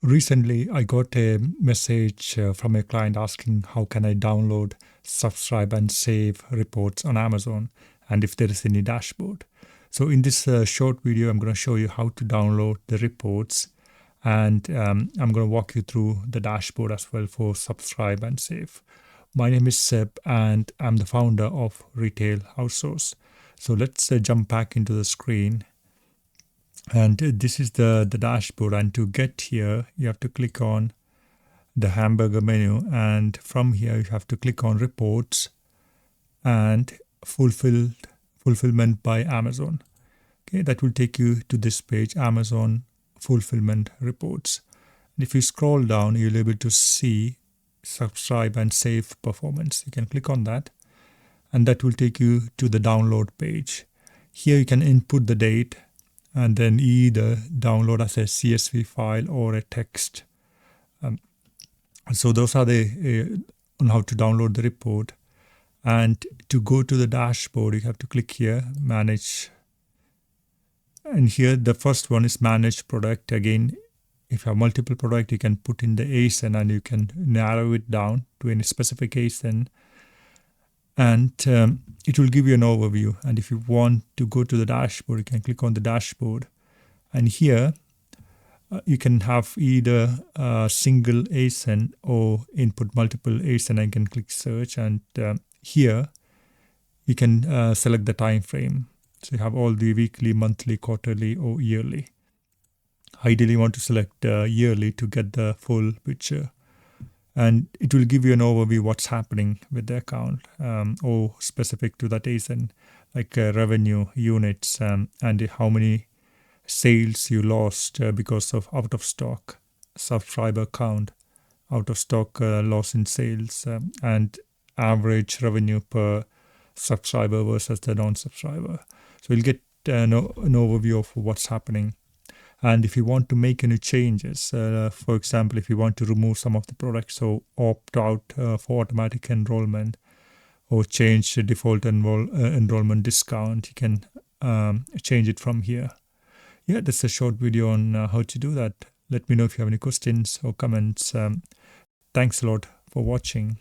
Recently, I got a message from a client asking how can I download, subscribe and save reports on Amazon and if there is any dashboard. So in this short video, I'm going to show you how to download the reports and I'm going to walk you through the dashboard as well for subscribe and save. My name is Seb and I'm the founder of Retail-Outsource. So let's jump back into the screen. And this is the dashboard, and to get here you have to click on the hamburger menu, and from here you have to click on reports and fulfillment by Amazon. Okay, that will take you to this page, Amazon fulfillment reports. And if you scroll down, you'll be able to see subscribe and save performance. You can click on that and that will take you to the download page. Here you can input the date and then either download as a CSV file or a text. So those are the on how to download the report. And to go to the dashboard, you have to click here, manage. And here the first one is manage product. Again, if you have multiple products, you can put in the ASIN and you can narrow it down to any specific ASIN. And it will give you an overview. And if you want to go to the dashboard, you can click on the dashboard. And here you can have either a single ASIN or input multiple ASIN. I can click search, and here you can select the time frame. So you have all the weekly, monthly, quarterly, or yearly. Ideally, you want to select yearly to get the full picture. And it will give you an overview what's happening with the account or specific to that ASIN, like revenue, units, and how many sales you lost because of out of stock, subscriber count, out of stock loss in sales, and average revenue per subscriber versus the non-subscriber. So you'll get an overview of what's happening. And if you want to make any changes, for example, if you want to remove some of the products or opt out for automatic enrollment or change the default enrollment discount, you can change it from here. Yeah, that's a short video on how to do that. Let me know if you have any questions or comments. Thanks a lot for watching.